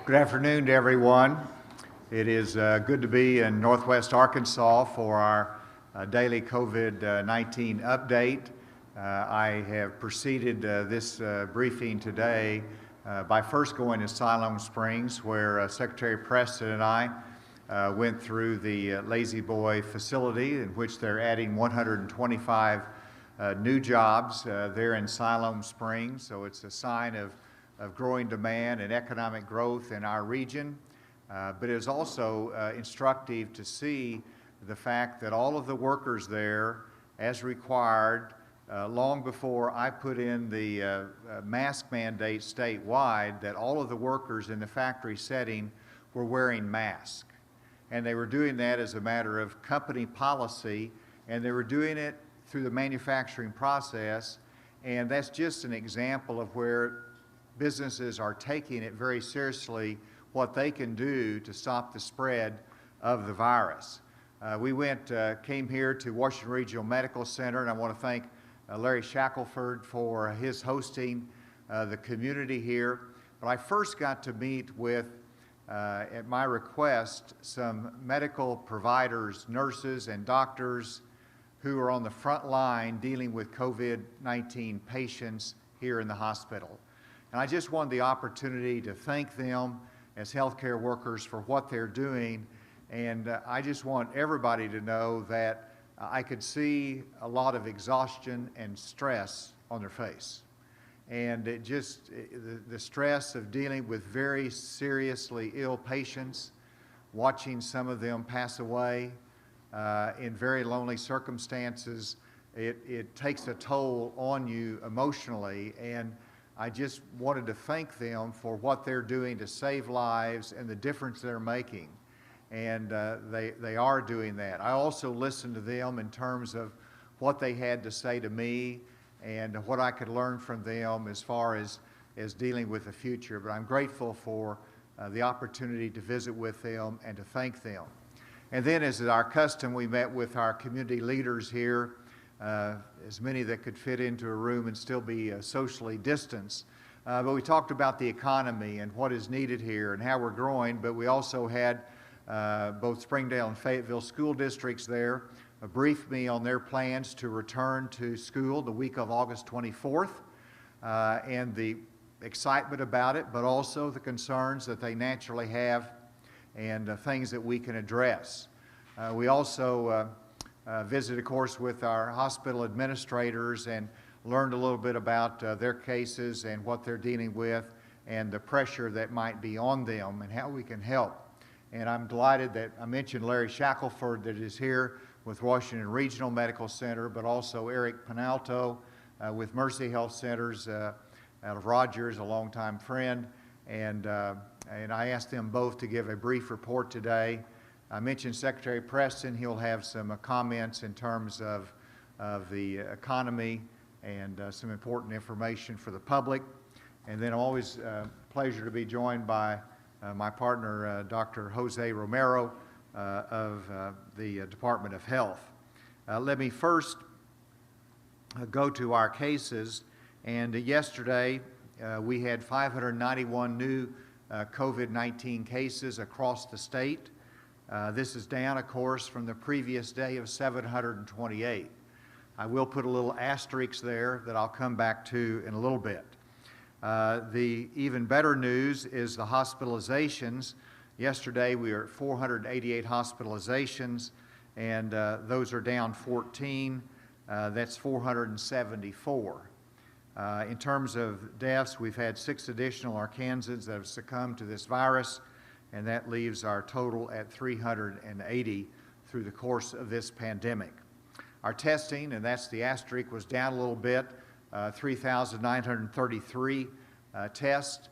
Good afternoon to everyone. It is good to be in Northwest Arkansas for our daily COVID-19 update. I have preceded this briefing today by first going to Siloam Springs, where Secretary Preston and I went through the Lazy Boy facility, in which they're adding 125 new jobs there in Siloam Springs. So it's a sign of growing demand and economic growth in our region. But it is also instructive to see the fact that all of the workers there, as required, long before I put in the mask mandate statewide, that all of the workers in the factory setting were wearing masks. And they were doing that as a matter of company policy, and they were doing it through the manufacturing process. And that's just an example of where businesses are taking it very seriously, what they can do to stop the spread of the virus. We came here to Washington Regional Medical Center, and I want to thank Larry Shackelford for his hosting the community here. But I first got to meet with, at my request, some medical providers, nurses, and doctors who are on the front line dealing with COVID-19 patients here in the hospital. And I just wanted the opportunity to thank them as healthcare workers for what they're doing. And I just want everybody to know that I could see a lot of exhaustion and stress on their face. And the stress of dealing with very seriously ill patients, watching some of them pass away in very lonely circumstances, it takes a toll on you emotionally. And I just wanted to thank them for what they're doing to save lives and the difference they're making. And they are doing that. I also listened to them in terms of what they had to say to me and what I could learn from them as far as dealing with the future. But I'm grateful for the opportunity to visit with them and to thank them. And then, as is our custom, we met with our community leaders here, as many that could fit into a room and still be socially distanced. But we talked about the economy and what is needed here and how we're growing. But we also had both Springdale and Fayetteville school districts there brief me on their plans to return to school the week of August 24th and the excitement about it, but also the concerns that they naturally have and things that we can address. We also visited, of course, with our hospital administrators and learned a little bit about their cases and what they're dealing with and the pressure that might be on them and how we can help. And I'm delighted that I mentioned Larry Shackelford that is here with Washington Regional Medical Center, but also Eric Penalto with Mercy Health Centers out of Rogers, a longtime friend. And I asked them both to give a brief report today. I mentioned Secretary Preston. He'll have some comments in terms of the economy and some important information for the public. And then always a pleasure to be joined by my partner, Dr. Jose Romero of the Department of Health. Let me first go to our cases. And yesterday we had 591 new COVID-19 cases across the state. This is down, of course, from the previous day of 728. I will put a little asterisk there that I'll come back to in a little bit. The even better news is the hospitalizations. Yesterday we were at 488 hospitalizations, and those are down 14. That's 474. In terms of deaths, we've had 6 additional Arkansans that have succumbed to this virus, and that leaves our total at 380 through the course of this pandemic. Our testing, and that's the asterisk, was down a little bit, 3,933 tests.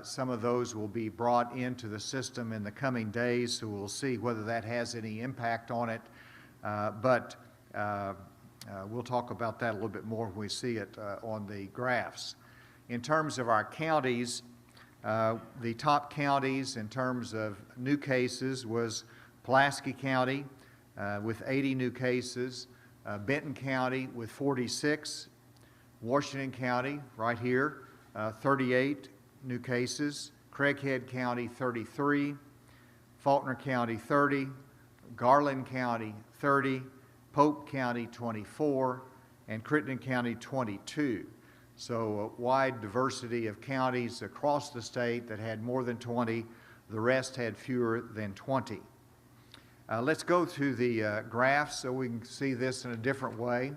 Some of those will be brought into the system in the coming days, so we'll see whether that has any impact on it. But we'll talk about that a little bit more when we see it on the graphs. In terms of our counties, the top counties in terms of new cases was Pulaski County with 80 new cases, Benton County with 46, Washington County right here, 38 new cases, Craighead County 33, Faulkner County 30, Garland County 30, Pope County 24, and Crittenden County 22. So a wide diversity of counties across the state that had more than 20. The rest had fewer than 20. Let's go through the graphs so we can see this in a different way.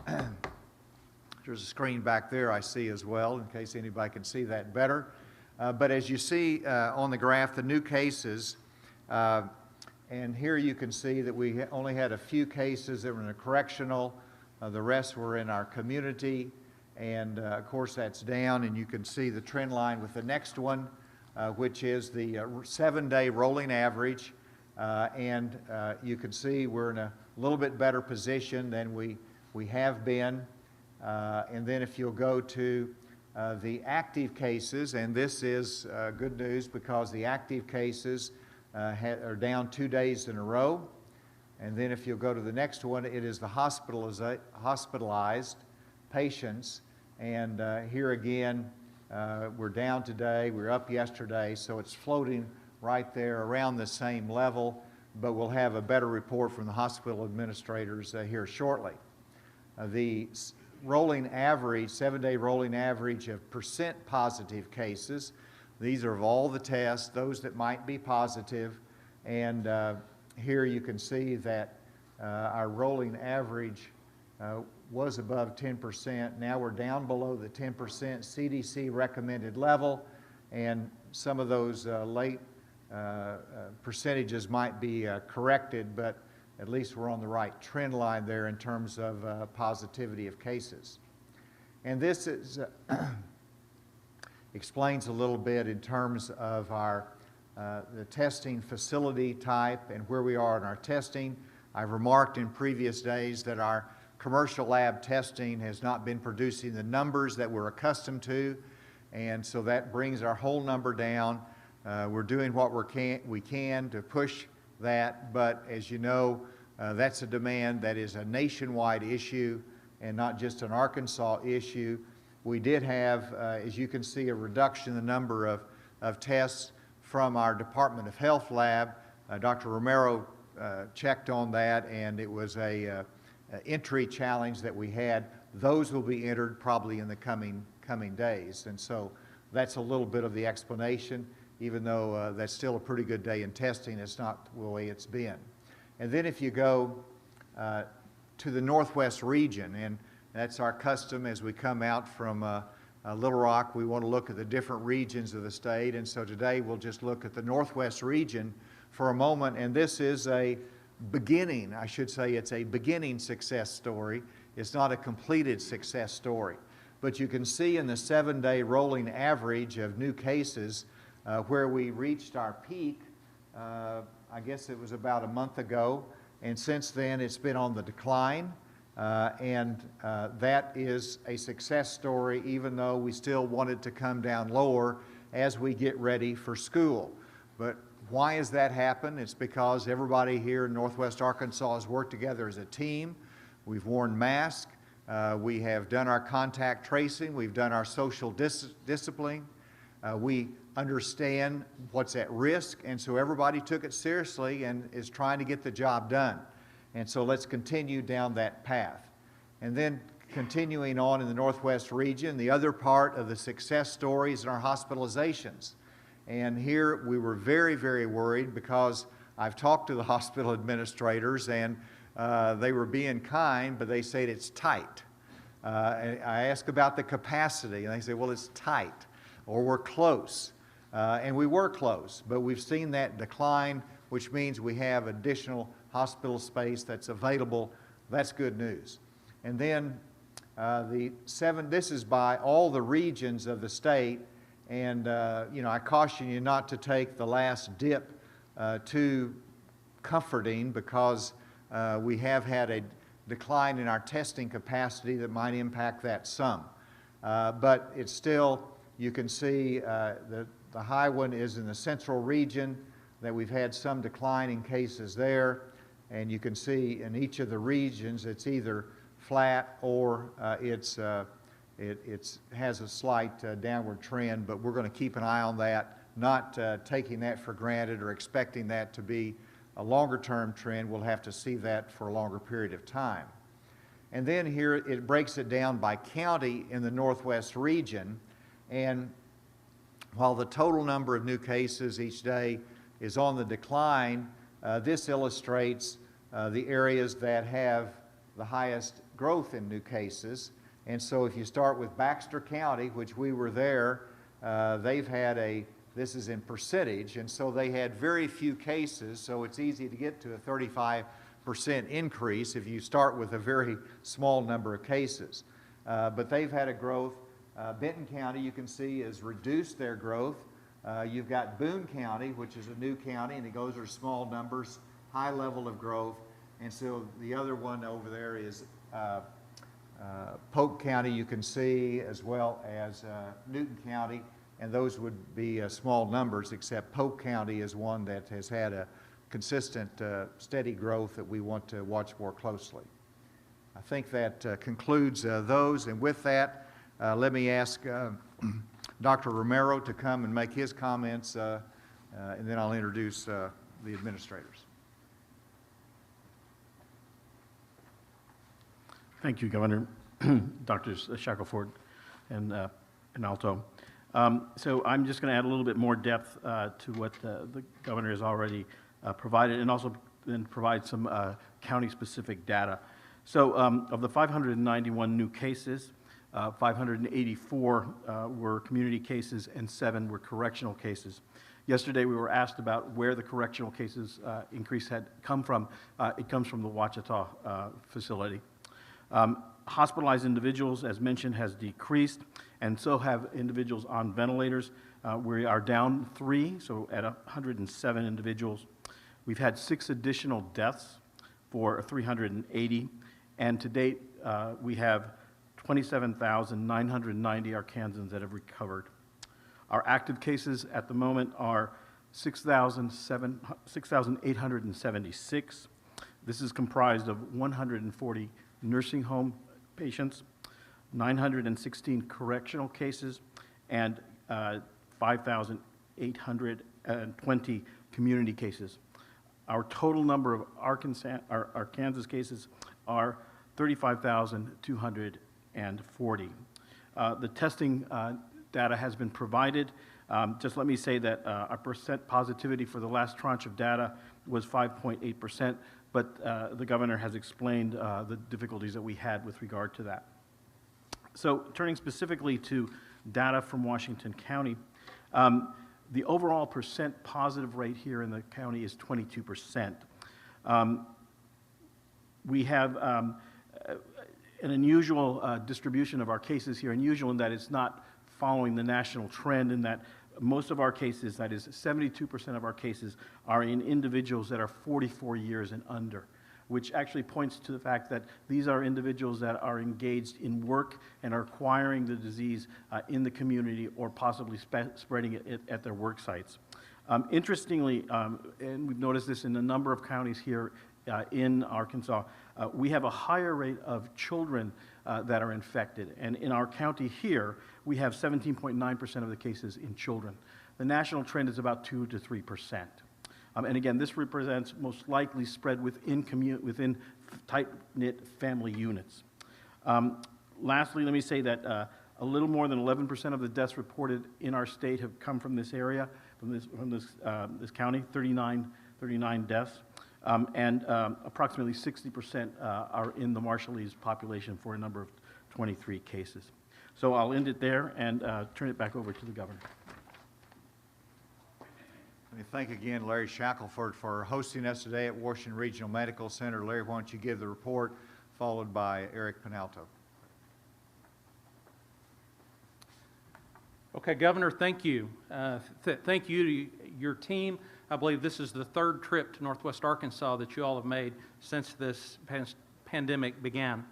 There's a screen back there I see as well, in case anybody can see that better. But as you see on the graph, the new cases, and here you can see that we only had a few cases that were in a correctional. The rest were in our community, and of course that's down, and you can see the trend line with the next one, which is the 7-day rolling average. And you can see we're in a little bit better position than we have been. And then if you'll go to the active cases, and this is good news because the active cases are down 2 days in a row. And then if you'll go to the next one, it is the hospitalized patients. And here again, we're down today, we're up yesterday, so it's floating right there around the same level, but we'll have a better report from the hospital administrators here shortly. The rolling average, 7-day rolling average of percent positive cases, these are of all the tests, those that might be positive, and here you can see that our rolling average was above 10%. Now we're down below the 10% CDC recommended level, and some of those late percentages might be corrected, but at least we're on the right trend line there in terms of positivity of cases. And this is, explains a little bit in terms of our the testing facility type and where we are in our testing. I've remarked in previous days that our commercial lab testing has not been producing the numbers that we're accustomed to, and so that brings our whole number down. We're doing what we can to push that, but as you know, that's a demand that is a nationwide issue and not just an Arkansas issue. We did have, as you can see, a reduction in the number of tests from our Department of Health lab. Dr. Romero checked on that, and it was a entry challenge that we had. Those will be entered probably in the coming days, and so that's a little bit of the explanation. Even though that's still a pretty good day in testing, it's not the way it's been. And then if you go to the Northwest region, and that's our custom as we come out from Little Rock, we want to look at the different regions of the state, and so today we'll just look at the Northwest region for a moment, and this is a beginning, I should say it's a beginning success story. It's not a completed success story. But you can see in the 7-day rolling average of new cases where we reached our peak, I guess it was about a month ago, and since then it's been on the decline, and that is a success story even though we still want it to come down lower as we get ready for school. But why has that happened? It's because everybody here in Northwest Arkansas has worked together as a team. We've worn masks, we have done our contact tracing, we've done our social discipline, we understand what's at risk, and so everybody took it seriously and is trying to get the job done. And so let's continue down that path. And then continuing on in the Northwest region, the other part of the success story is in our hospitalizations. And here we were very, very worried because I've talked to the hospital administrators, and they were being kind, but they said it's tight. I asked about the capacity, and they said, well, it's tight, or we're close. And we were close, but we've seen that decline, which means we have additional hospital space that's available. That's good news. And then this is by all the regions of the state, and you know, I caution you not to take the last dip too comforting, because we have had a decline in our testing capacity that might impact that some. But it's still, you can see the high one is in the central region, that we've had some decline in cases there, and you can see in each of the regions it's either flat or it's it has a slight downward trend, but we're going to keep an eye on that, not taking that for granted or expecting that to be a longer-term trend. We'll have to see that for a longer period of time. And then here it breaks it down by county in the Northwest region, and while the total number of new cases each day is on the decline, this illustrates the areas that have the highest growth in new cases. And so if you start with Baxter County, which we were there, they've had this is in percentage, and so they had very few cases, so it's easy to get to a 35% increase if you start with a very small number of cases. But they've had a growth. Benton County, you can see, has reduced their growth. You've got Boone County, which is a new county, and those are small numbers, high level of growth. And so the other one over there is Polk County, you can see, as well as Newton County, and those would be small numbers, except Polk County is one that has had a consistent, steady growth that we want to watch more closely. I think that concludes those, and with that, let me ask Dr. Romero to come and make his comments, and then I'll introduce the administrators. Thank you, Governor, Drs. Shackelford and Alto. So I'm just going to add a little bit more depth to what the Governor has already provided, and also then provide some county-specific data. So of the 591 new cases, 584 were community cases and 7 were correctional cases. Yesterday we were asked about where the correctional cases increase had come from. It comes from the Ouachita facility. Hospitalized individuals, as mentioned, has decreased, and so have individuals on ventilators. We are down 3, so at 107 individuals. We've had 6 additional deaths for 380, and to date we have 27,990 Arkansans that have recovered. Our active cases at the moment are 6,876. This is comprised of 140 nursing home patients, 916 correctional cases, and 5,820 community cases. Our total number of Arkansas cases are 35,240. The testing data has been provided. Just let me say that our percent positivity for the last tranche of data was 5.8%, but the Governor has explained the difficulties that we had with regard to that. So turning specifically to data from Washington County, the overall percent positive rate here in the county is 22%. We have an unusual distribution of our cases here, unusual in that it's not following the national trend, in that most of our cases, that is 72% of our cases, are in individuals that are 44 years and under, which actually points to the fact that these are individuals that are engaged in work and are acquiring the disease in the community or possibly spreading it at their work sites. Interestingly, and we've noticed this in a number of counties here in Arkansas, we have a higher rate of children that are infected. And in our county here, we have 17.9% of the cases in children. The national trend is about 2 to 3%. And again, this represents most likely spread within tight-knit family units. Lastly, let me say that a little more than 11% of the deaths reported in our state have come from this area, from this county, 39 deaths. And approximately 60% are in the Marshallese population for a number of 23 cases. So I'll end it there and turn it back over to the Governor. Let me thank again Larry Shackelford for hosting us today at Washington Regional Medical Center. Larry, why don't you give the report, followed by Eric Penalto. Okay, Governor, thank you. Thank you to your team. I believe this is the 3rd trip to Northwest Arkansas that you all have made since this pandemic began.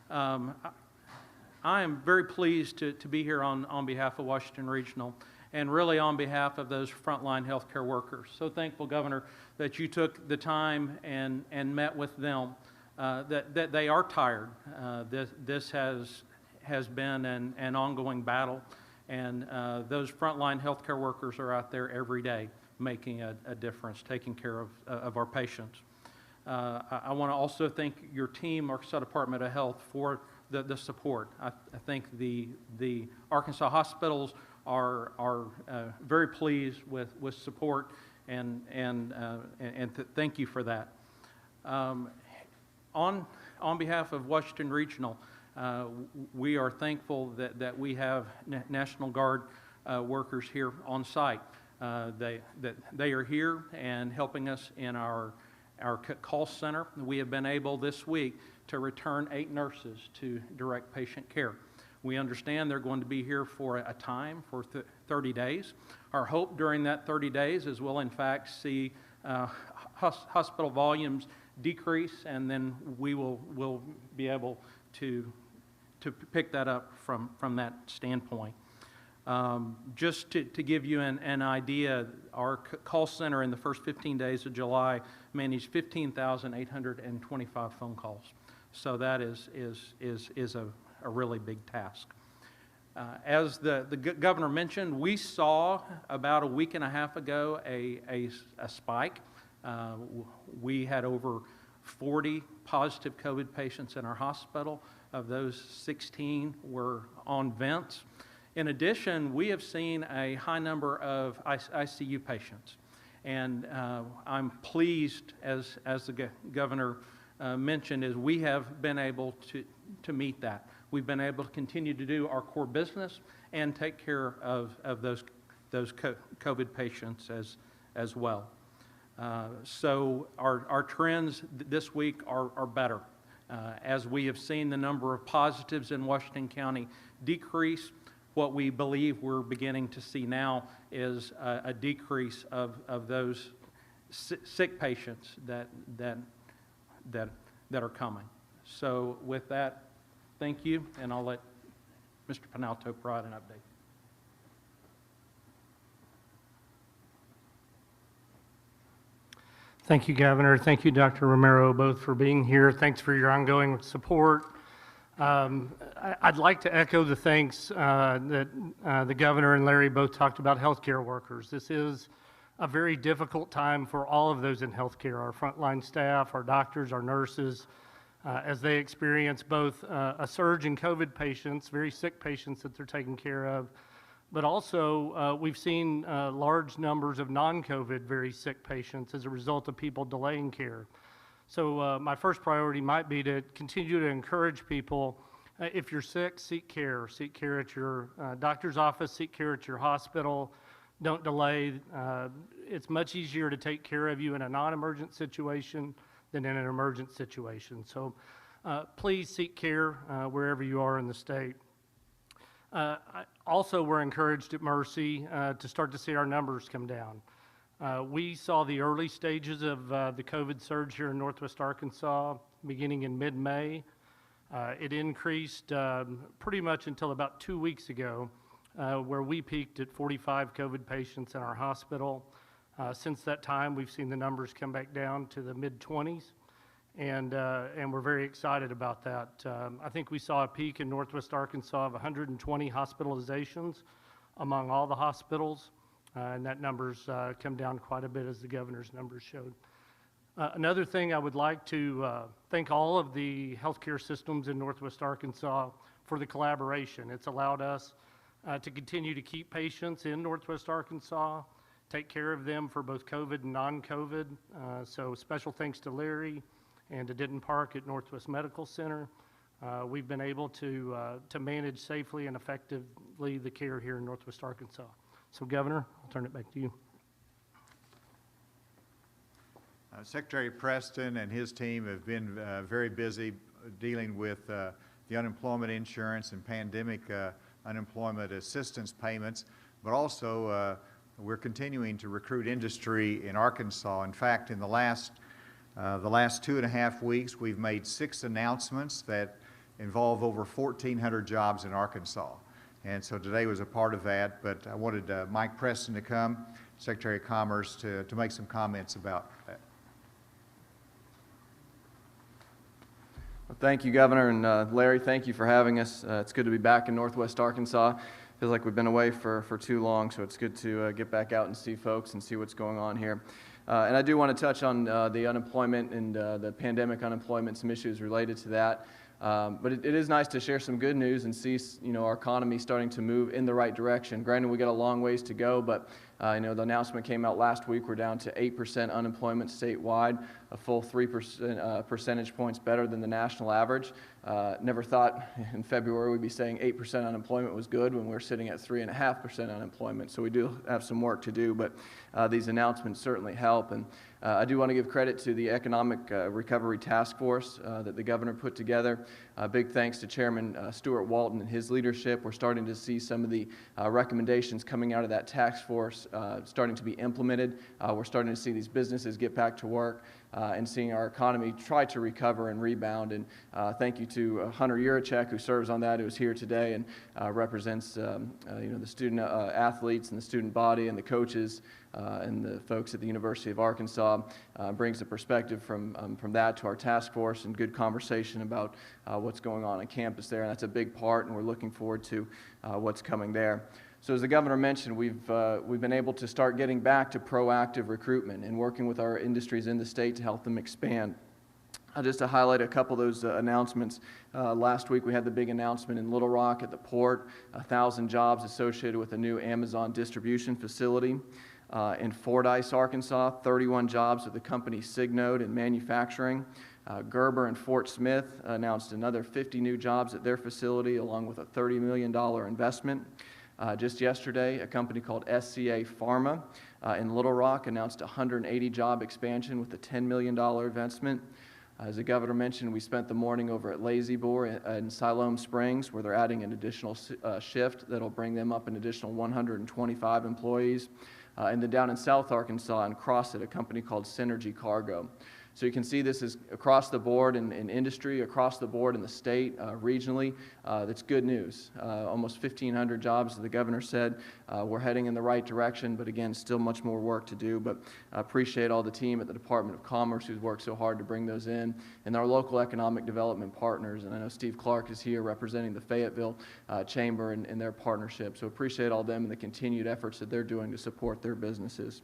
I am very pleased to be here on behalf of Washington Regional, and really on behalf of those frontline healthcare workers. So thankful, Governor, that you took the time and met with them, that they are tired. This has has been an ongoing battle, and those frontline healthcare workers are out there every day making a difference, taking care of our patients. I want to also thank your team, Arkansas Department of Health, for the support. I think the Arkansas hospitals are very pleased with support, and thank you for that. On behalf of Washington Regional, we are thankful that we have National Guard workers here on site. They are here and helping us in our call center. We have been able this week to return 8 nurses to direct patient care. We understand they're going to be here for a time, for 30 days. Our hope during that 30 days is we'll in fact see hospital volumes decrease, and then we'll be able to pick that up from that standpoint. Just to give you an idea, our call center in the first 15 days of July managed 15,825 phone calls. So that is a really big task. As the governor mentioned, we saw about a week and a half ago a spike. We had over 40 positive COVID patients in our hospital. Of those, 16 were on vents. In addition, we have seen a high number of ICU patients. And I'm pleased, as the governor mentioned, is we have been able to meet that. We've been able to continue to do our core business and take care of those COVID patients as well. So our trends this week are better. As we have seen the number of positives in Washington County decrease, what we believe we're beginning to see now is a decrease of those sick patients that are coming. So with that, thank you, and I'll let Mr. Penalto provide an update. Thank you, Governor. Thank you, Dr. Romero, both for being here. Thanks for your ongoing support. I'd like to echo the thanks that the Governor and Larry both talked about healthcare workers. This is a very difficult time for all of those in healthcare, our frontline staff, our doctors, our nurses, as they experience both a surge in COVID patients, very sick patients that they're taking care of, but also we've seen large numbers of non-COVID very sick patients as a result of people delaying care. So my first priority might be to continue to encourage people, if you're sick, seek care. Seek care at your doctor's office, seek care at your hospital. Don't delay. It's much easier to take care of you in a non-emergent situation than in an emergent situation. So please seek care wherever you are in the state. Also, we're encouraged at Mercy to start to see our numbers come down. We saw the early stages of the COVID surge here in Northwest Arkansas beginning in mid-May. It increased pretty much until about 2 weeks ago, where we peaked at 45 COVID patients in our hospital. Since that time, we've seen the numbers come back down to the mid-20s, and we're very excited about that. I think we saw a peak in Northwest Arkansas of 120 hospitalizations among all the hospitals, and that number's come down quite a bit as the governor's numbers showed. Another thing, I would like to thank all of the healthcare systems in Northwest Arkansas for the collaboration. It's allowed us to continue to keep patients in Northwest Arkansas, take care of them for both COVID and non-COVID. So special thanks to Larry and to Denton Park at Northwest Medical Center. We've been able to manage safely and effectively the care here in Northwest Arkansas. So Governor, I'll turn it back to you. Secretary Preston and his team have been very busy dealing with the unemployment insurance and pandemic unemployment assistance payments, but also we're continuing to recruit industry in Arkansas. In fact, in the last 2.5 weeks, we've made 6 announcements that involve over 1,400 jobs in Arkansas. And so today was a part of that, but I wanted Mike Preston to come, Secretary of Commerce, to make some comments about that. Well, thank you, Governor, and Larry, thank you for having us. It's good to be back in Northwest Arkansas. Feels like we've been away for too long, so it's good to get back out and see folks and see what's going on here. And I do want to touch on the unemployment and the pandemic unemployment, some issues related to that. But it is nice to share some good news and see, our economy starting to move in the right direction. Granted, we got a long ways to go, but the announcement came out last week. We're down to 8% unemployment statewide, a full 3% percentage points better than the national average. Never thought in February we'd be saying 8% unemployment was good when we're sitting at 3.5% unemployment. So we do have some work to do, but these announcements certainly help. And I do want to give credit to the Economic Recovery Task Force that the governor put together. Big thanks to Chairman Stuart Walton and his leadership. We're starting to see some of the recommendations coming out of that task force starting to be implemented. We're starting to see these businesses get back to work and seeing our economy try to recover and rebound. And thank you to Hunter Yurachek, who serves on that, who is here today and represents the student athletes and the student body and the coaches and the folks at the University of Arkansas. Brings the perspective from that to our task force and good conversation about what's going on campus there. And that's a big part, and we're looking forward to what's coming there. So as the governor mentioned, we've been able to start getting back to proactive recruitment and working with our industries in the state to help them expand. Just to highlight a couple of those announcements, last week we had the big announcement in Little Rock at the port, 1,000 jobs associated with a new Amazon distribution facility. In Fordyce, Arkansas, 31 jobs with the company Signode in manufacturing. Gerber and Fort Smith announced another 50 new jobs at their facility, along with a $30 million investment. Just yesterday, a company called SCA Pharma in Little Rock announced a 180 job expansion with a $10 million investment. As the governor mentioned, we spent the morning over at Lazy Boar in Siloam Springs, where they're adding an additional shift that'll bring them up an additional 125 employees. And then down in South Arkansas in Crossett, a company called Synergy Cargo. So you can see this is across the board in industry, across the board in the state, regionally. That's good news. Almost 1,500 jobs, as the governor said. We're heading in the right direction, but again, still much more work to do. But I appreciate all the team at the Department of Commerce who's worked so hard to bring those in, and our local economic development partners. And I know Steve Clark is here representing the Fayetteville Chamber and their partnership. So appreciate all them and the continued efforts that they're doing to support their businesses.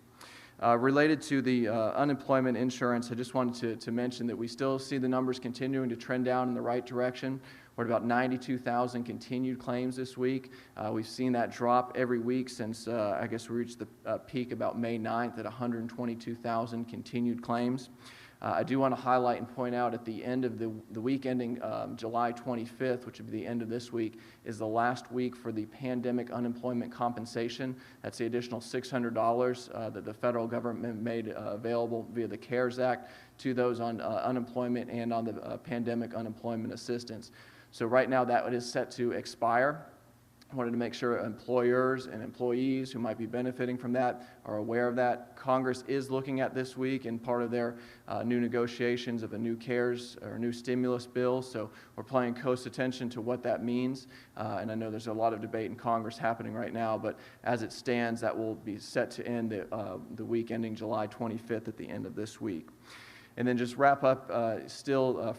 Related to the unemployment insurance, I just wanted to mention that we still see the numbers continuing to trend down in the right direction. We're at about 92,000 continued claims this week. We've seen that drop every week since, I guess we reached the peak about May 9th at 122,000 continued claims. I do want to highlight and point out at the end of the week ending July 25th, which would be the end of this week, is the last week for the pandemic unemployment compensation. That's the additional $600 that the federal government made available via the CARES Act to those on unemployment and on the pandemic unemployment assistance. So right now that is set to expire. I wanted to make sure employers and employees who might be benefiting from that are aware of that. Congress is looking at this week in part of their new negotiations of a new CARES or new stimulus bill. So we're paying close attention to what that means. And I know there's a lot of debate in Congress happening right now, but as it stands, that will be set to end the week ending July 25th at the end of this week. And then just wrap up,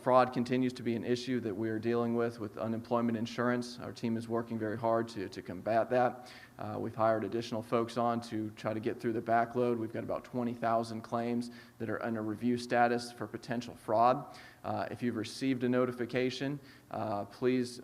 fraud continues to be an issue that we are dealing with unemployment insurance. Our team is working very hard to combat that. We've hired additional folks on to try to get through the backload. We've got about 20,000 claims that are under review status for potential fraud. If you've received a notification, please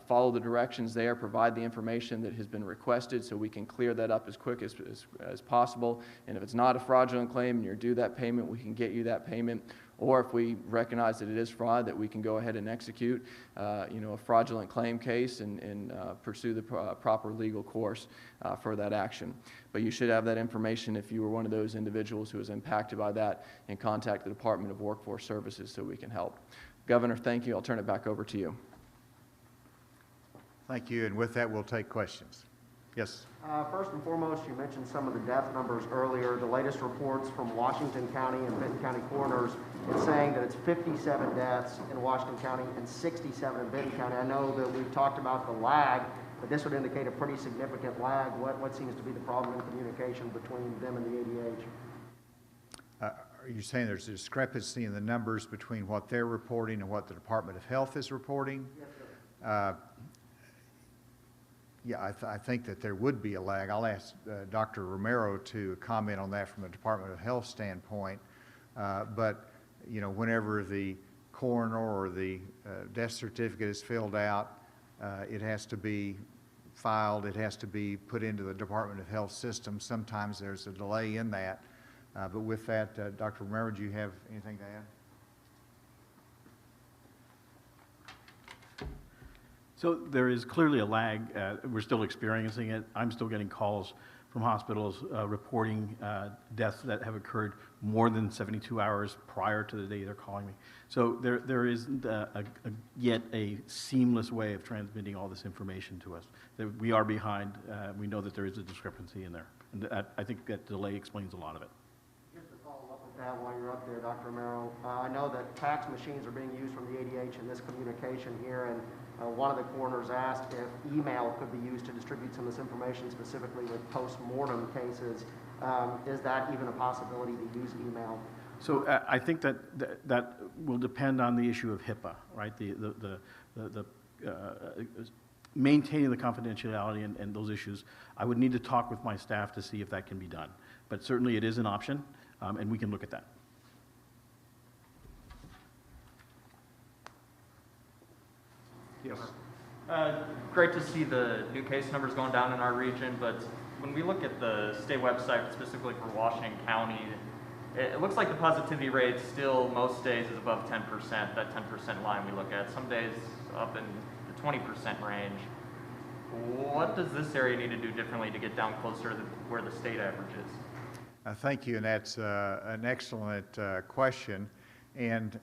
follow the directions there, provide the information that has been requested so we can clear that up as quick as possible. And if it's not a fraudulent claim and you're due that payment, we can get you that payment. Or if we recognize that it is fraud, that we can go ahead and execute a fraudulent claim case and pursue the proper legal course for that action. But you should have that information if you were one of those individuals who was impacted by that, and contact the Department of Workforce Services so we can help. Governor, thank you. I'll turn it back over to you. Thank you, and with that, we'll take questions. Yes. First and foremost, you mentioned some of the death numbers earlier. The latest reports from Washington County and Benton County coroners is saying that it's 57 deaths in Washington County and 67 in Benton County. I know that we've talked about the lag, but this would indicate a pretty significant lag. What seems to be the problem in communication between them and the ADH? Are you saying there's a discrepancy in the numbers between what they're reporting and what the Department of Health is reporting? Yes, sir. Yeah, I think that there would be a lag. I'll ask Dr. Romero to comment on that from a Department of Health standpoint. But, you know, whenever the coroner or the death certificate is filled out, it has to be filed, it has to be put into the Department of Health system. Sometimes there's a delay in that. But with that, Dr. Romero, do you have anything to add? So there is clearly a lag. We're still experiencing it. I'm still getting calls from hospitals reporting deaths that have occurred more than 72 hours prior to the day they're calling me. So there isn't yet a seamless way of transmitting all this information to us. We are behind. We know that there is a discrepancy in there. And I think that delay explains a lot of it. Just to follow up with that while you're up there, Dr. Romero, I know that fax machines are being used from the ADH in this communication here, and one of the coroners asked if email could be used to distribute some of this information, specifically with post-mortem cases. Is that even a possibility to use email? So I think that will depend on the issue of HIPAA, right? The maintaining the confidentiality and those issues. I would need to talk with my staff to see if that can be done. But certainly it is an option, and we can look at that. Yes. Great to see the new case numbers going down in our region, but when we look at the state website specifically for Washington County, it looks like the positivity rate still most days is above 10%, that 10% line we look at. Some days up in the 20% range. What does this area need to do differently to get down closer to where the state average is? Thank you, and that's an excellent question. And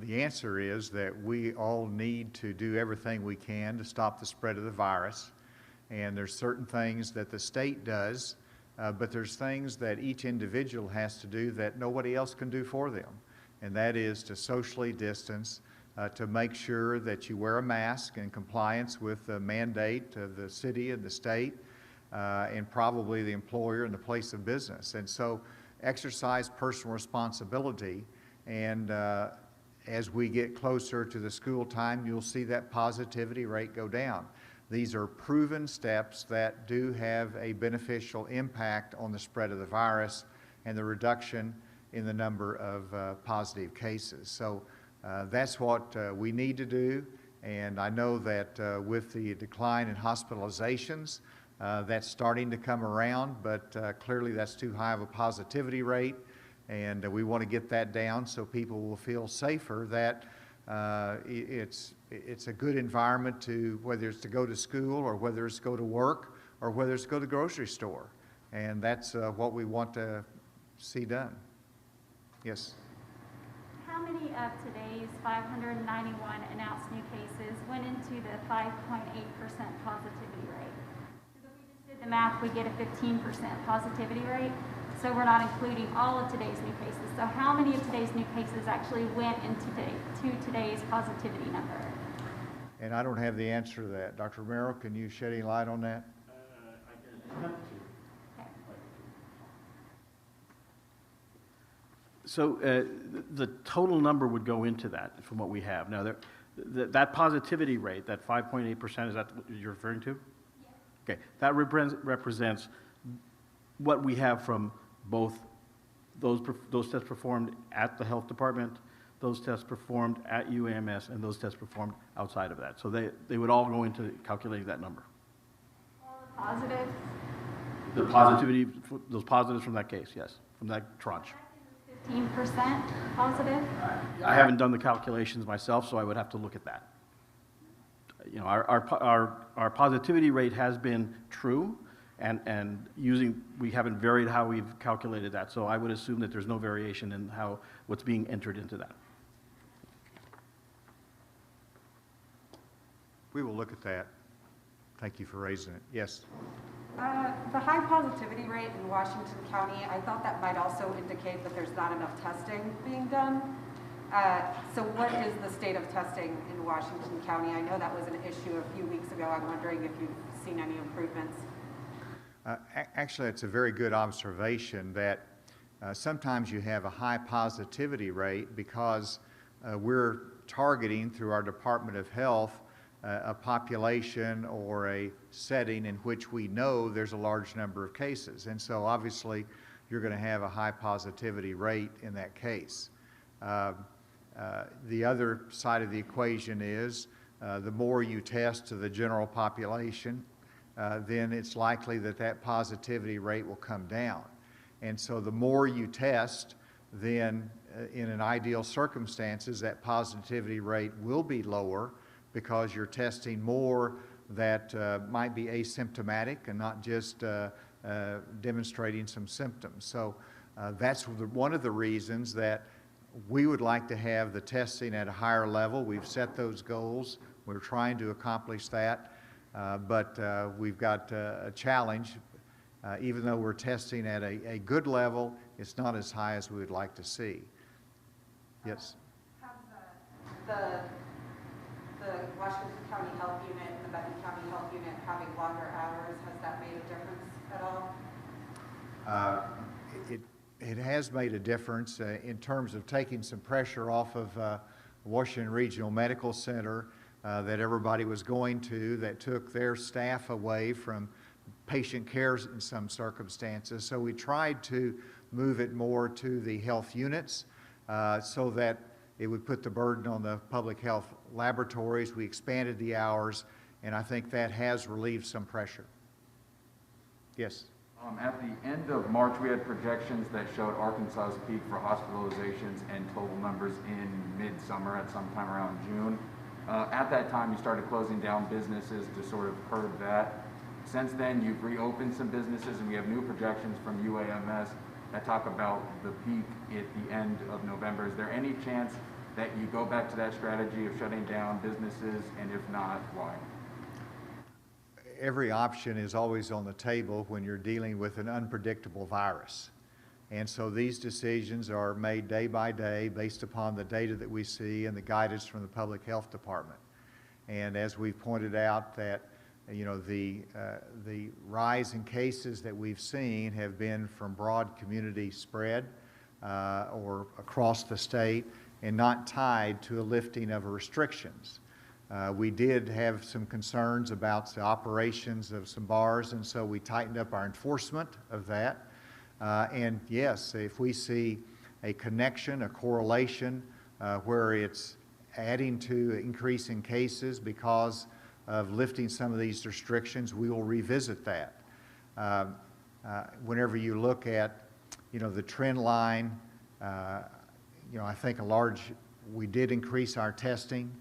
the answer is that we all need to do everything we can to stop the spread of the virus. And there's certain things that the state does, but there's things that each individual has to do that nobody else can do for them. And that is to socially distance, to make sure that you wear a mask in compliance with the mandate of the city and the state, and probably the employer and the place of business. And so exercise personal responsibility. And as we get closer to the school time, you'll see that positivity rate go down. These are proven steps that do have a beneficial impact on the spread of the virus and the reduction in the number of positive cases. So that's what we need to do. And I know that with the decline in hospitalizations, that's starting to come around, but clearly that's too high of a positivity rate. And we want to get that down so people will feel safer that it's a good environment to, whether it's to go to school or whether it's to go to work or whether it's to go to the grocery store. And that's what we want to see done. Yes? How many of today's 591 announced new cases went into the 5.8% positivity rate? Because if we just did the math, we get a 15% positivity rate. So we're not including all of today's new cases. So how many of today's new cases actually went into today's positivity number? And I don't have the answer to that. Dr. Romero, can you shed any light on that? I can attempt to. Okay. So the total number would go into that from what we have. Now, that positivity rate, that 5.8%, is that what you're referring to? Yes. Okay, that represents what we have from both those tests performed at the health department, those tests performed at UAMS, and those tests performed outside of that. So they would all go into calculating that number. All the positives? The positivity, those positives from that case, yes, from that tranche. 15% positive? I haven't done the calculations myself, so I would have to look at that. You know, our positivity rate has been true, and we haven't varied how we've calculated that. So I would assume that there's no variation in what's being entered into that. We will look at that. Thank you for raising it. Yes? The high positivity rate in Washington County, I thought that might also indicate that there's not enough testing being done. So what is the state of testing in Washington County? I know that was an issue a few weeks ago. I'm wondering if you've seen any improvements. Actually, it's a very good observation that sometimes you have a high positivity rate because we're targeting through our Department of Health a population or a setting in which we know there's a large number of cases. And so obviously you're going to have a high positivity rate in that case. The other side of the equation is the more you test to the general population, then it's likely that that positivity rate will come down. And so the more you test, then in an ideal circumstances, that positivity rate will be lower because you're testing more that might be asymptomatic and not just demonstrating some symptoms. So that's one of the reasons that we would like to have the testing at a higher level. We've set those goals. We're trying to accomplish that, but we've got a challenge. Even though we're testing at a good level, it's not as high as we would like to see. Yes? Have the Washington County Health Unit and the Benton County Health Unit having longer hours, has that made a difference at all? It has made a difference in terms of taking some pressure off of Washington Regional Medical Center that everybody was going to, that took their staff away from patient care in some circumstances. So we tried to move it more to the health units so that it would put the burden on the public health laboratories. We expanded the hours, and I think that has relieved some pressure. Yes? At the end of March, we had projections that showed Arkansas's peak for hospitalizations and total numbers in midsummer at some time around June. At that time, you started closing down businesses to sort of curb that. Since then, you've reopened some businesses, and we have new projections from UAMS that talk about the peak at the end of November. Is there any chance that you go back to that strategy of shutting down businesses, and if not, why? Every option is always on the table when you're dealing with an unpredictable virus. And so these decisions are made day by day based upon the data that we see and the guidance from the Public Health Department. And as we've pointed out that, you know, the rise in cases that we've seen have been from broad community spread or across the state and not tied to a lifting of restrictions. We did have some concerns about the operations of some bars, and so we tightened up our enforcement of that. And yes, if we see a connection, a correlation where it's adding to increasing cases because of lifting some of these restrictions, we will revisit that. Whenever you look at, you know, the trend line, you know, I think we did increase our testing,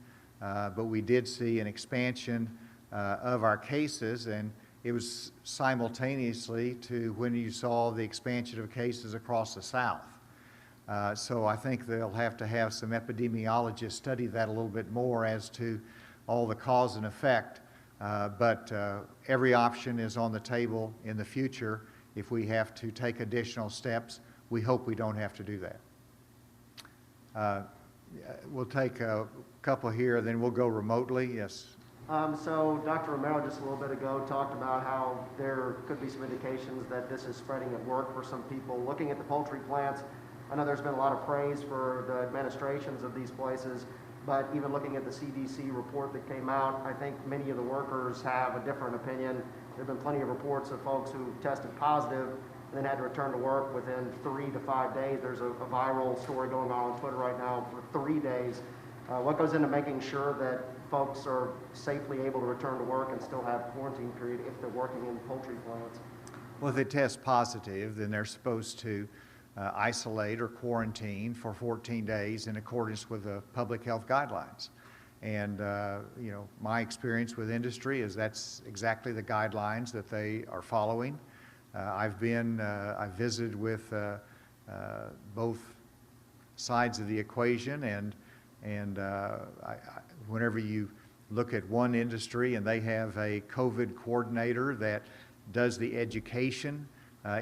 but we did see an expansion of our cases, and it was simultaneously to when you saw the expansion of cases across the South. So I think they'll have to have some epidemiologists study that a little bit more as to all the cause and effect. But every option is on the table in the future. If we have to take additional steps, we hope we don't have to do that. We'll take a couple here, then we'll go remotely. Yes. So Dr. Romero just a little bit ago talked about how there could be some indications that this is spreading at work for some people. Looking at the poultry plants, I know there's been a lot of praise for the administrations of these places, but even looking at the CDC report that came out, I think many of the workers have a different opinion. There have been plenty of reports of folks who tested positive and then had to return to work within 3 to 5 days. There's a viral story going on Twitter right now for 3 days. What goes into making sure that folks are safely able to return to work and still have quarantine period if they're working in poultry plants? Well, if they test positive, then they're supposed to isolate or quarantine for 14 days in accordance with the public health guidelines. And, you know, my experience with industry is that's exactly the guidelines that they are following. I've visited with both sides of the equation, and whenever you look at one industry and they have a COVID coordinator that does the education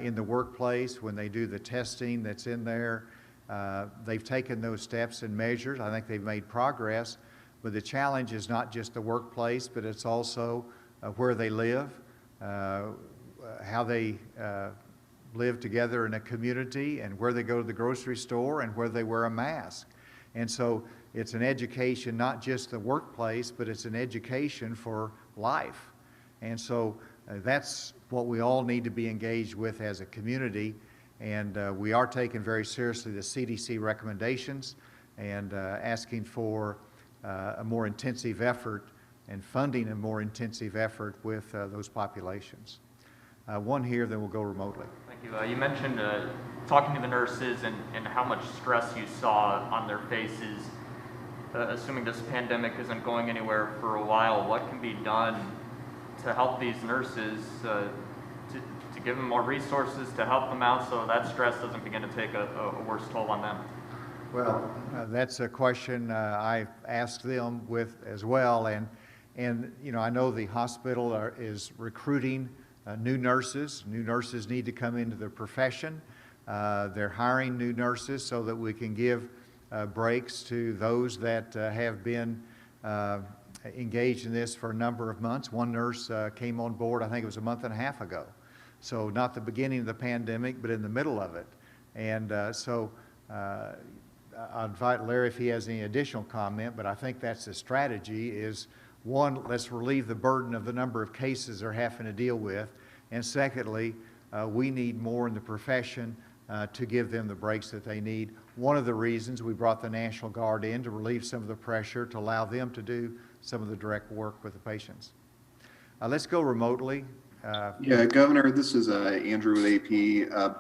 in the workplace, when they do the testing that's in there, they've taken those steps and measures. I think they've made progress, but the challenge is not just the workplace, but it's also where they live, how they live together in a community and where they go to the grocery store and where they wear a mask. And so it's an education, not just the workplace, but it's an education for life. And so that's what we all need to be engaged with as a community. And we are taking very seriously the CDC recommendations and asking for a more intensive effort and funding a more intensive effort with those populations. One here, then we'll go remotely. Thank you. You mentioned talking to the nurses and how much stress you saw on their faces. Assuming this pandemic isn't going anywhere for a while, what can be done to help these nurses, to give them more resources, to help them out so that stress doesn't begin to take a worse toll on them? Well, that's a question I've asked them with as well. And you know, I know the hospital is recruiting new nurses. New nurses need to come into the profession. They're hiring new nurses so that we can give breaks to those that have been engaged in this for a number of months. One nurse came on board, I think it was a month and a half ago. So not the beginning of the pandemic, but in the middle of it. And so I'll invite Larry if he has any additional comment, but I think that's the strategy is, one, let's relieve the burden of the number of cases they're having to deal with. And secondly, we need more in the profession to give them the breaks that they need. One of the reasons we brought the National Guard in to relieve some of the pressure, to allow them to do some of the direct work with the patients. Let's go remotely. Yeah, Governor, this is Andrew with AP.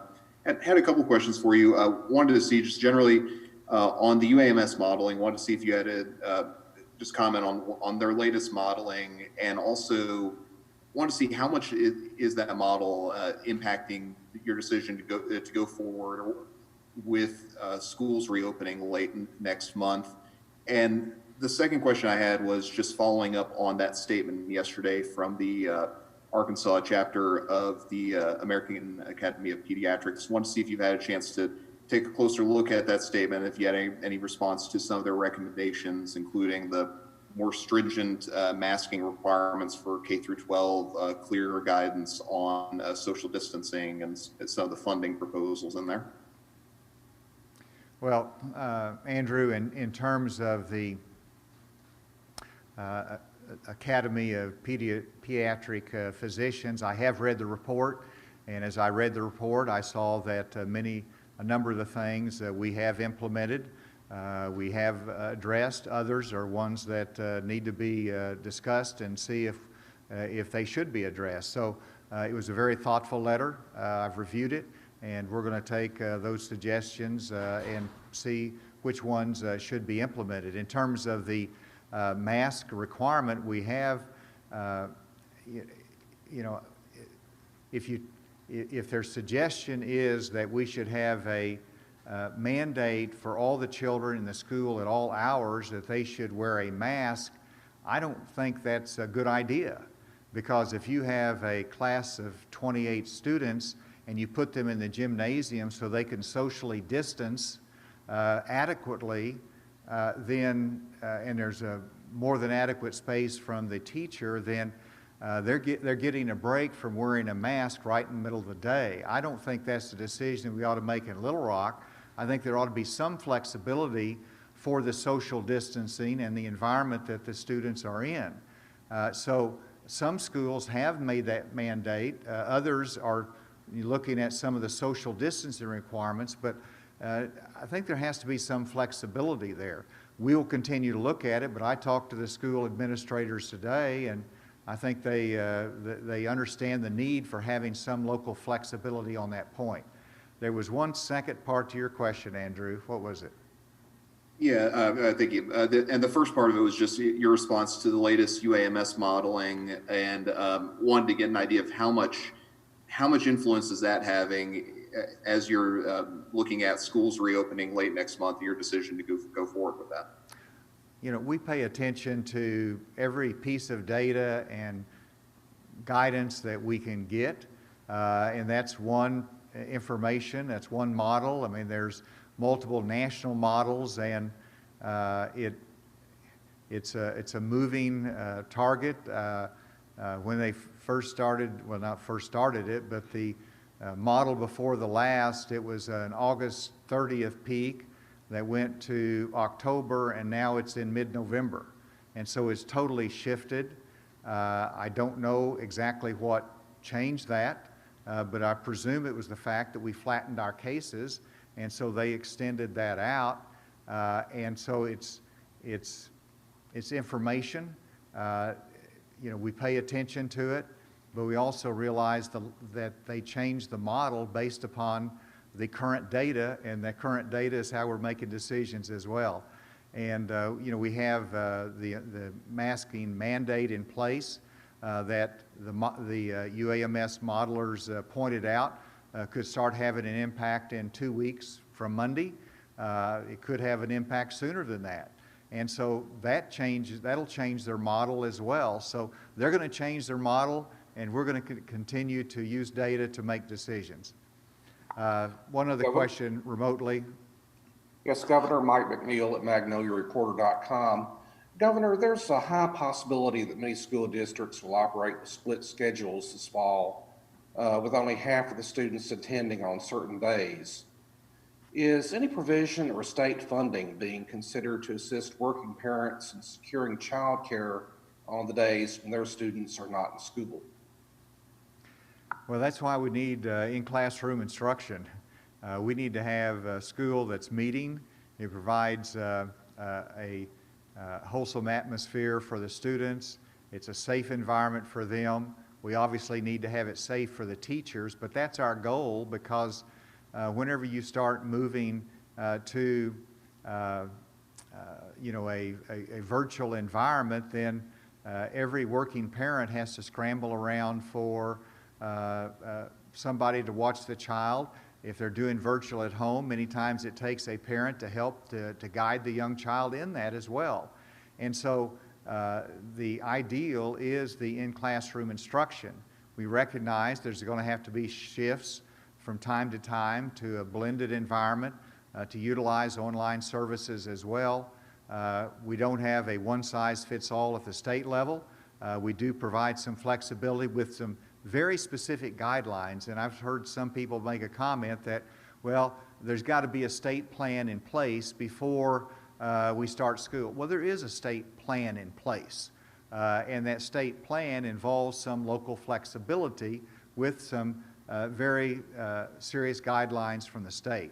Had a couple questions for you. Wanted to see just generally on the UAMS modeling, wanted to see if you had a just comment on their latest modeling, and also want to see how much is that model impacting your decision to go forward with schools reopening late next month. And the second question I had was just following up on that statement yesterday from the Arkansas chapter of the American Academy of Pediatrics. Want to see if you've had a chance to take a closer look at that statement, if you had any response to some of their recommendations, including the more stringent masking requirements for K through 12, clearer guidance on social distancing, and some of the funding proposals in there. Well, Andrew, in terms of the Academy of Pediatric Physicians, I have read the report, and as I read the report, I saw that a number of the things we have implemented, we have addressed. Others are ones that need to be discussed and see if they should be addressed. So it was a very thoughtful letter. I've reviewed it, and we're going to take those suggestions and see which ones should be implemented. In terms of the mask requirement, we have, if their suggestion is that we should have a mandate for all the children in the school at all hours that they should wear a mask, I don't think that's a good idea, because if you have a class of 28 students and you put them in the gymnasium so they can socially distance adequately, then and there's a more than adequate space from the teacher, then they're getting a break from wearing a mask right in the middle of the day. I don't think that's the decision we ought to make in Little Rock. I think there ought to be some flexibility for the social distancing and the environment that the students are in. So some schools have made that mandate. Others are looking at some of the social distancing requirements, but I think there has to be some flexibility there. We will continue to look at it, but I talked to the school administrators today, and I think they understand the need for having some local flexibility on that point. There was one second part to your question, Andrew. What was it? Yeah, thank you. And the first part of it was just your response to the latest UAMS modeling, and wanted to get an idea of how much influence is that having as you're looking at schools reopening late next month, your decision to go forward with that. You know, we pay attention to every piece of data and guidance that we can get, and that's one information, that's one model. I mean, there's multiple national models, and it's a moving target. When they first started, well, not first started it, but the model before the last, it was an August 30th peak that went to October, and now it's in mid-November. And so it's totally shifted. I don't know exactly what changed that, but I presume it was the fact that we flattened our cases, and so they extended that out. And so it's information. You know, we pay attention to it, but we also realize that they changed the model based upon the current data, and that current data is how we're making decisions as well. And you know, we have the masking mandate in place that the UAMS modelers pointed out could start having an impact in 2 weeks from Monday. It could have an impact sooner than that. And so that'll change their model as well. So they're going to change their model, and we're going to continue to use data to make decisions. One other question remotely. Yes, Governor Mike McNeil at MagnoliaReporter.com. Governor, there's a high possibility that many school districts will operate with split schedules this fall, with only half of the students attending on certain days. Is any provision or state funding being considered to assist working parents in securing childcare on the days when their students are not in school? Well, that's why we need in-classroom instruction. We need to have a school that's meeting. It provides a wholesome atmosphere for the students. It's a safe environment for them. We obviously need to have it safe for the teachers, but that's our goal, because whenever you start moving to you know, a virtual environment, then every working parent has to scramble around for somebody to watch the child. If they're doing virtual at home, many times it takes a parent to help to guide the young child in that as well. And so the ideal is the in-classroom instruction. We recognize there's going to have to be shifts from time to time to a blended environment to utilize online services as well. We don't have a one-size-fits-all at the state level. We do provide some flexibility with some very specific guidelines, and I've heard some people make a comment that, well, there's got to be a state plan in place before we start school. Well, there is a state plan in place, and that state plan involves some local flexibility with some very serious guidelines from the state.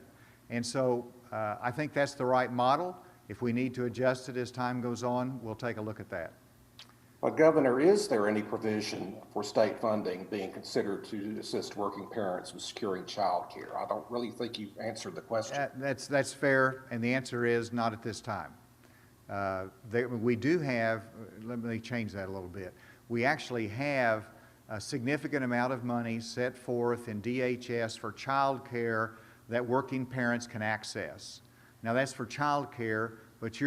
And so I think that's the right model. If we need to adjust it as time goes on, we'll take a look at that. Governor, is there any provision for state funding being considered to assist working parents with securing child care? I don't really think you've answered the question. That's fair, and the answer is not at this time. We do have, let me change that a little bit. We actually have a significant amount of money set forth in DHS for child care that working parents can access. Now that's for child care, but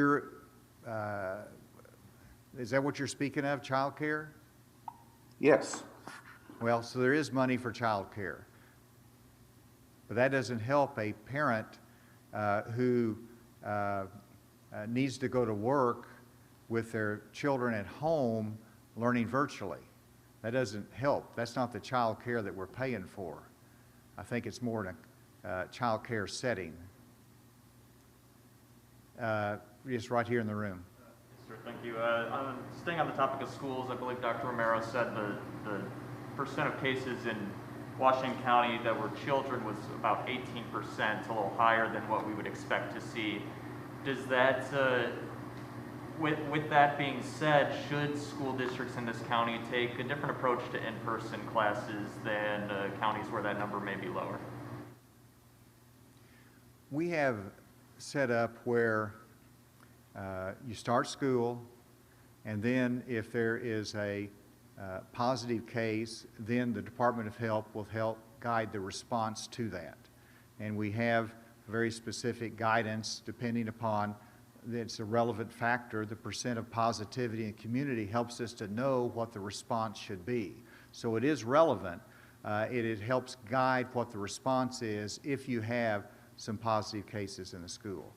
is that what you're speaking of, child care? Yes. Well, so there is money for child care. But that doesn't help a parent who needs to go to work with their children at home learning virtually. That doesn't help. That's not the child care that we're paying for. I think it's more in a child care setting. Just right here in the room. Sure, thank you. Staying on the topic of schools, I believe Dr. Romero said the percent of cases in Washington County that were children was about 18%, a little higher than what we would expect to see. Does that, with that being said, should school districts in this county take a different approach to in-person classes than counties where that number may be lower? We have set up where you start school, and then if there is a positive case, then the Department of Health will help guide the response to that. And we have very specific guidance depending upon, it's a relevant factor, the percent of positivity in the community helps us to know what the response should be. So it is relevant. It helps guide what the response is if you have some positive cases in the school.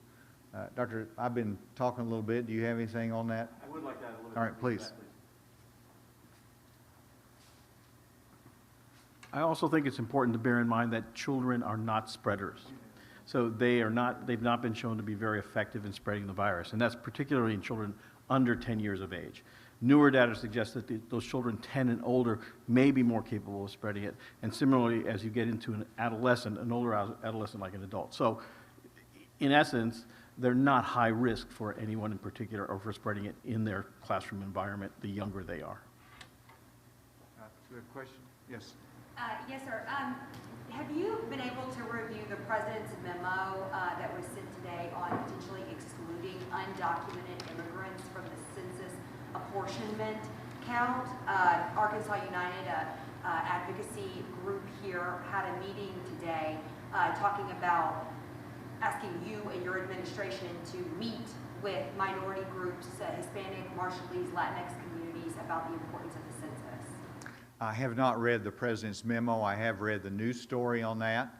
Doctor, I've been talking a little bit. Do you have anything on that? I would like to add a little bit. All right, please. I also think it's important to bear in mind that children are not spreaders. So they've not been shown to be very effective in spreading the virus, and that's particularly in children under 10 years of age. Newer data suggests that those children 10 and older may be more capable of spreading it, and similarly as you get into an adolescent, an older adolescent like an adult. So in essence, they're not high risk for anyone in particular or for spreading it in their classroom environment the younger they are. Good question. Yes. Yes, sir. Have you been able to review the president's memo that was sent today on potentially excluding undocumented immigrants from the census apportionment count? Arkansas United, advocacy group here, had a meeting today talking about asking you and your administration to meet with minority groups, Hispanic, Marshallese, Latinx communities about the importance of the census. I have not read the president's memo. I have read the news story on that,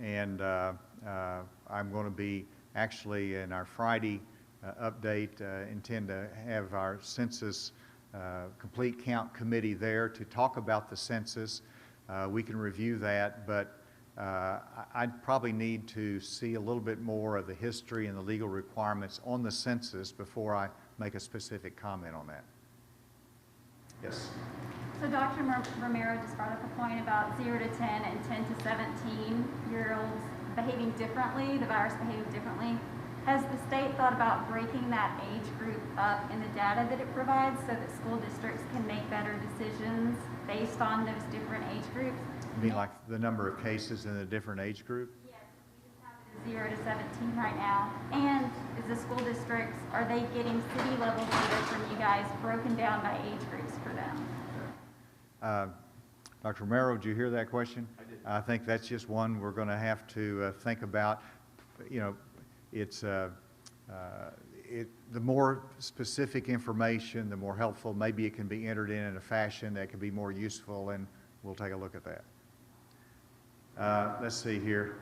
and I'm going to be actually in our Friday update, intend to have our census complete count committee there to talk about the census. We can review that, but I'd probably need to see a little bit more of the history and the legal requirements on the census before I make a specific comment on that. Yes. So Dr. Romero just brought up a point about 0 to 10 and 10 to 17-year-olds behaving differently, the virus behaving differently. Has the state thought about breaking that age group up in the data that it provides so that school districts can make better decisions based on those different age groups? You mean like the number of cases in a different age group? Yes, we just have it as 0 to 17 right now. And is the school districts, are they getting city level data from you guys broken down by age groups for them? Dr. Romero, did you hear that question? I did. I think that's just one we're going to have to think about. You know, it's the more specific information, the more helpful. Maybe it can be entered in a fashion that can be more useful, and we'll take a look at that. Let's see here.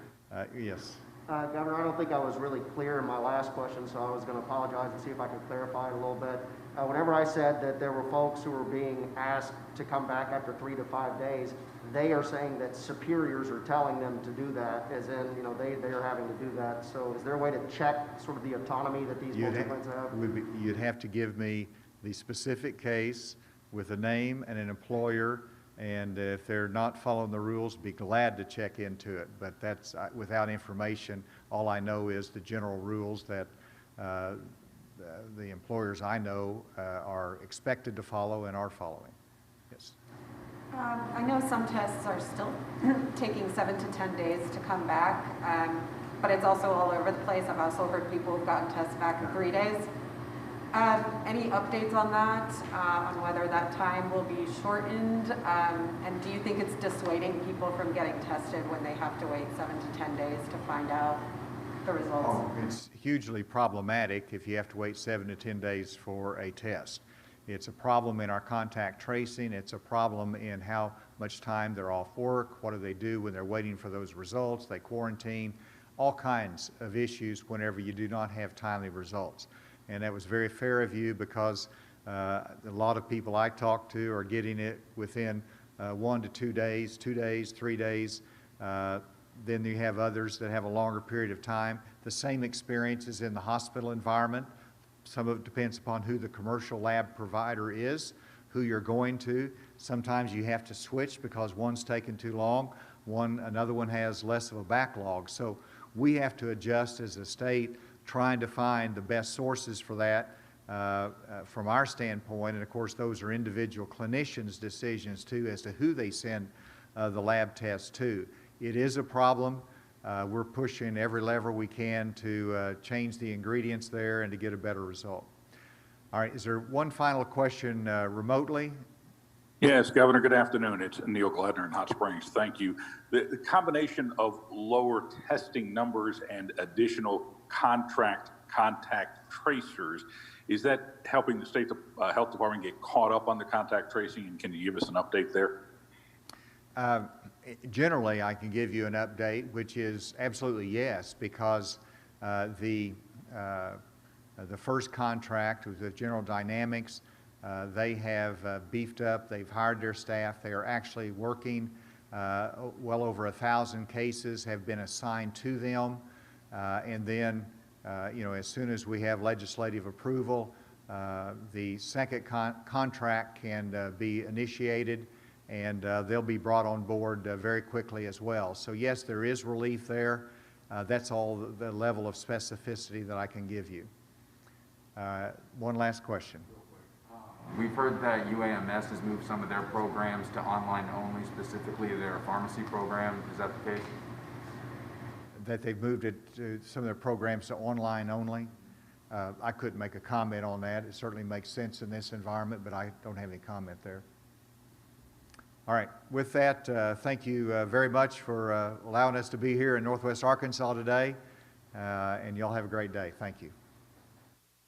Yes. Governor, I don't think I was really clear in my last question, so I was going to apologize and see if I could clarify it a little bit. Whenever I said that there were folks who were being asked to come back after 3 to 5 days, they are saying that superiors are telling them to do that, as in, you know, they are having to do that. So is there a way to check sort of the autonomy that these folks have? You'd have to give me the specific case with a name and an employer, and if they're not following the rules, be glad to check into it. But that's without information. All I know is the general rules that the employers I know are expected to follow and are following. Yes. I know some tests are still taking 7 to 10 days to come back, but it's also all over the place. I've also heard people who've gotten tests back in 3 days. Any updates on that, on whether that time will be shortened? And do you think it's dissuading people from getting tested when they have to wait 7 to 10 days to find out the results? Oh, it's hugely problematic if you have to wait 7 to 10 days for a test. It's a problem in our contact tracing. It's a problem in how much time they're off work. What do they do when they're waiting for those results? They quarantine. All kinds of issues whenever you do not have timely results. And that was very fair of you, because a lot of people I talk to are getting it within 1 to 2 days, 2 days, 3 days. Then you have others that have a longer period of time. The same experience is in the hospital environment. Some of it depends upon who the commercial lab provider is, who you're going to. Sometimes you have to switch because one's taken too long, another one has less of a backlog. So we have to adjust as a state, trying to find the best sources for that from our standpoint. And of course, those are individual clinicians' decisions too as to who they send the lab tests to. It is a problem. We're pushing every lever we can to change the ingredients there and to get a better result. All right, is there one final question remotely? Yes, Governor, good afternoon. It's Neil Gledner in Hot Springs. Thank you. The combination of lower testing numbers and additional contact tracers, is that helping the state health department get caught up on the contact tracing? And can you give us an update there? Generally, I can give you an update, which is absolutely yes, because the first contract with General Dynamics, they have beefed up. They've hired their staff. They are actually working well over 1,000 cases have been assigned to them. And then, as soon as we have legislative approval, the second contract can be initiated, and they'll be brought on board very quickly as well. So yes, there is relief there. That's all the level of specificity that I can give you. One last question. We've heard that UAMS has moved some of their programs to online only, specifically their pharmacy program. Is that the case? That they've moved some of their programs to online only. I couldn't make a comment on that. It certainly makes sense in this environment, but I don't have any comment there. All right. With that, thank you very much for allowing us to be here in Northwest Arkansas today, and y'all have a great day. Thank you.